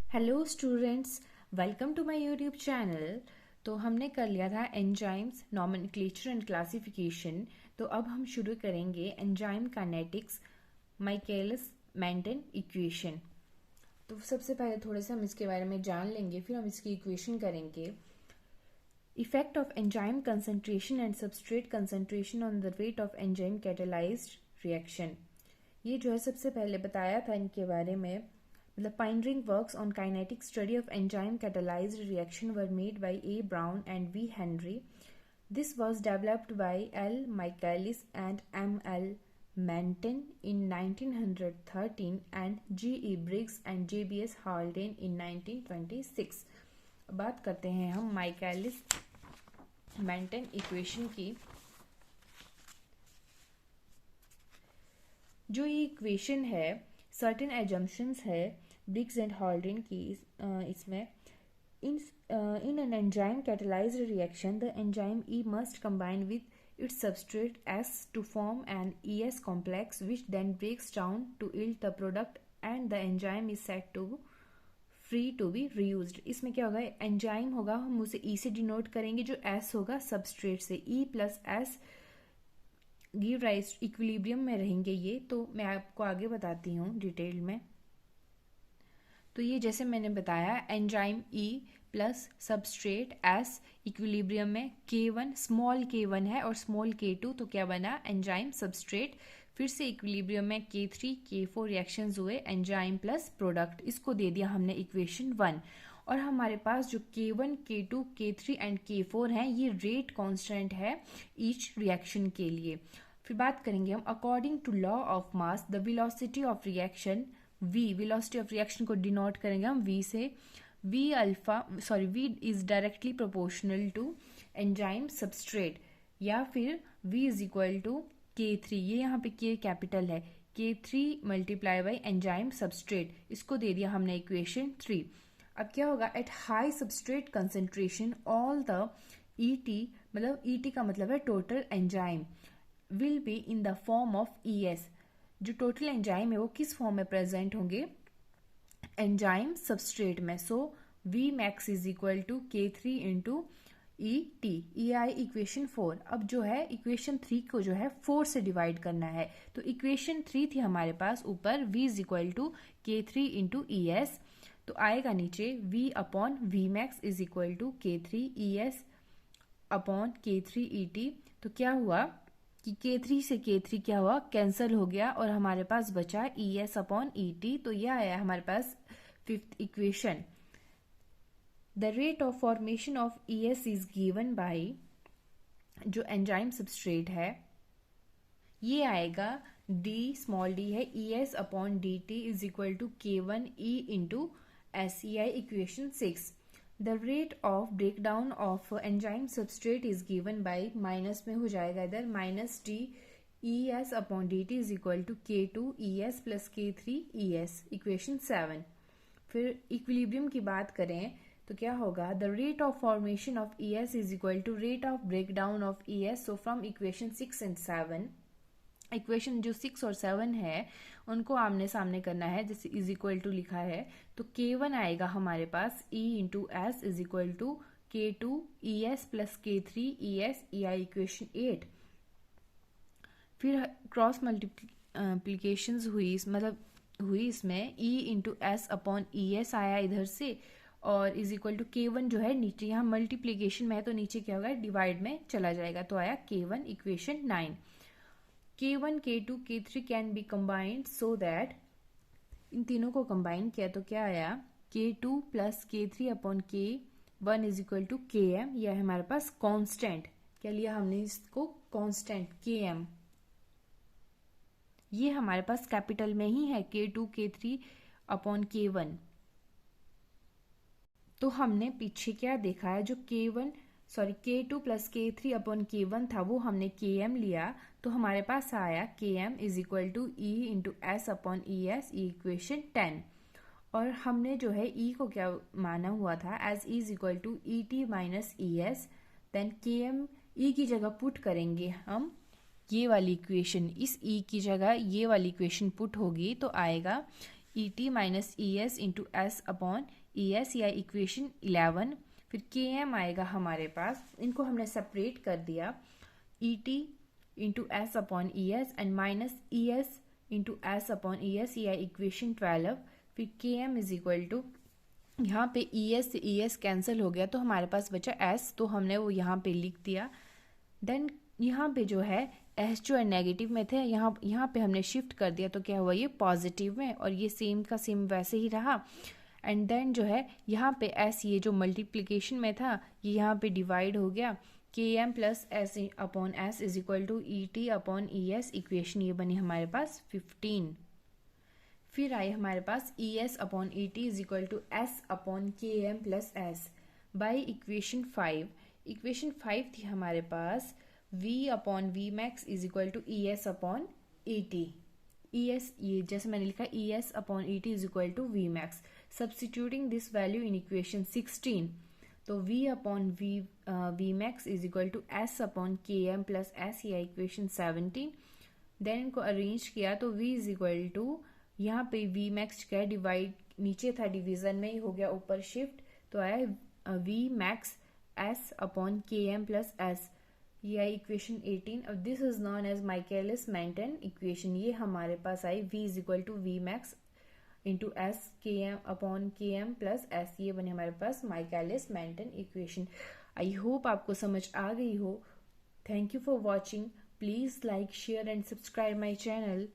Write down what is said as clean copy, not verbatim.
Hello students, welcome to my YouTube channel. तो हमने कर लिया था एंजाइम्स नॉमेनक्लेचर एंड क्लासिफिकेशन। तो अब हम शुरू करेंगे enzyme kinetics Michaelis Menten equation. तो सबसे पहले थोड़े से हम इसके बारे में जान लेंगे, फिर हम इसकी इक्वेशन करेंगे। Effect of enzyme concentration and substrate concentration on the rate of enzyme catalysed reaction. ये जो है सबसे पहले बताया था इनके बारे में। The pioneering works on kinetic study of enzyme catalyzed reaction were made by A. Brown and V. Henry. This was developed by L. Michaelis and M. L. Manton in 1913 and G. E. Briggs and J. B. S. Haldane in 1926. बात करते हैं हम Michaelis Menten equation की। जो ये equation है certain assumptions है Briggs and हॉल्डेन की इसमें in an enzyme catalyzed reaction the enzyme E must combine with its substrate S to form an ES complex which then breaks down to yield the product and the enzyme is said to free to be reused। इसमें क्या होगा, enzyme होगा, हम उसे E से denote करेंगे, जो S होगा सबस्ट्रेट से। E plus S give rise equilibrium में रहेंगे ये, तो मैं आपको आगे बताती हूँ डिटेल में। तो ये जैसे मैंने बताया enzyme E plus substrate S equilibrium में K1 स्मॉल K1 है और स्मॉल K2, तो क्या बना एंजाइम सबस्ट्रेट। फिर से इक्विलिब्रियम में K3 K4 रिएक्शंस हुए एंजाइम प्लस प्रोडक्ट, इसको दे दिया हमने इक्वेशन 1। और हमारे पास जो K1 K2 K3 and K4 हैं ये रेट कांस्टेंट है ईच रिएक्शन के लिए। फिर बात करेंगे हम according to law of mass the velocity of reaction V, velocity of reaction को डिनोट करेंगे हम V से। V is directly proportional to enzyme substrate, या फिर V is equal to K3, ये यहाँ पे K कैपिटल है, K3 multiply by enzyme substrate, इसको दे दिया हमने इक्वेशन 3। अब क्या होगा, at high substrate concentration all the ET, मतलब ET का मतलब है total enzyme, will be in the form of ES। जो टोटल एंजाइम है वो किस फॉर्म में प्रेजेंट होंगे, एंजाइम सबस्ट्रेट में। So V max is equal to K3 into ET, ये आई इक्वेशन 4। अब जो है इक्वेशन 3 को जो है 4 से डिवाइड करना है, तो इक्वेशन 3 थी हमारे पास ऊपर V is equal to K3 into ES, तो आएगा नीचे V upon V max is equal to K3 ES upon K3 ET। तो क्या हुआ कि K3 से K3 क्या हुआ, कैंसिल हो गया और हमारे पास बचा ES अपॉन ET। तो यह आया हमारे पास fifth equation. The rate of formation of ES is given by, जो एंजाइम सबस्ट्रेट है ये आएगा D, स्मॉल d है, ES upon DT is equal to K1E into SEI equation 6। The rate of breakdown of enzyme substrate is given by, minus में हो जाएगा इधर, minus D ES upon DT is equal to K2 ES plus K3 ES equation 7। फिर equilibrium की बात करें तो क्या होगा, the rate of formation of ES is equal to rate of breakdown of ES। So from equation 6 and 7, equation जो 6 और 7 है उनको आमने सामने करना है, जैसे इज इक्वल टू लिखा है, तो K1 आएगा हमारे पास E into S is equal to K2 ES plus K3 ES, ये आई इक्वेशन 8। फिर क्रॉस मल्टीप्लीकेशन हुई, मतलब हुई इसमें E into S upon ES आया इधर से, और इज इक्वल टू K1 जो है नीचे, यहाँ मल्टीप्लीकेशन में है तो नीचे क्या होगा, डिवाइड में चला जाएगा, तो आया K1 equation 9। K1 K2 K3 can be combined so that, इन तीनों को कंबाइन किया तो क्या आया, K2 plus K3 upon K1 is equal to Km। यह है हमारे पास कांस्टेंट, क्या लिया हमने इसको, कांस्टेंट Km। ये हमारे पास कैपिटल में ही है K2 K3 अपॉन K1। तो हमने पीछे क्या देखा है, जो K2 plus K3 upon K1 था वो हमने Km लिया, तो हमारे पास आया Km is equal to E into S upon ES, ये इक्वेशन 10। और हमने जो है E को क्या माना हुआ था, as E is equal to ET minus ES, then Km E की जगह पुट करेंगे हम ये वाली इक्वेशन, इस E की जगह ये वाली इक्वेशन पुट होगी तो आएगा E T minus E S into S upon E S, या इक्वेशन 11। फिर के एम आएगा हमारे पास, इनको हमने सेपरेट कर दिया, E T into S upon E S and minus E S into S upon E S, या इक्वेशन 12। फिर के एम इज इक्वल टू, यहाँ पे ई एस से ई एस कैंसिल हो गया तो हमारे पास बचा एस, तो हमने वो यहाँ पे लिख दिया। देन यहाँ पे जो है एस जो है नेगेटिव में थे, यहाँ पे हमने शिफ्ट कर दिया तो क्या हुआ, ये पॉजिटिव में, और ये सेम का सेम वैसे ही रहा। एंड देन जो है यहाँ पे एस, ये जो मल्टीप्लिकेशन में था ये यहाँ पे डिवाइड हो गया, K M plus S upon S is equal to E T upon E S, equation ये बनी हमारे पास 15। फिर आई हमारे पास E S upon E T is equal to S upon K M plus S by equation 5। Equation 5 थी हमारे पास v upon V max is equal to E S upon E T. E S, ये जैसे मैंने लिखा E S upon E T is equal to V max. Substituting this value in equation 16, तो v upon V max is equal to S upon K M plus S, या equation 17। Then इनको arrange किया तो v is equal to, यहाँ पे V max क्या divide, नीचे था डिवीजन में ही हो गया ऊपर शिफ्ट, तो आया V max S upon K M plus S, ये आई इक्वेशन 18। अब this is known as Michaelis Menten equation, ये हमारे पास आई v is equal to V max into S K M upon K M plus S, ये बने हमारे पास Michaelis Menten equation. I hope आपको समझ आ गई हो। Thank you for watching. Please like, share and subscribe my channel.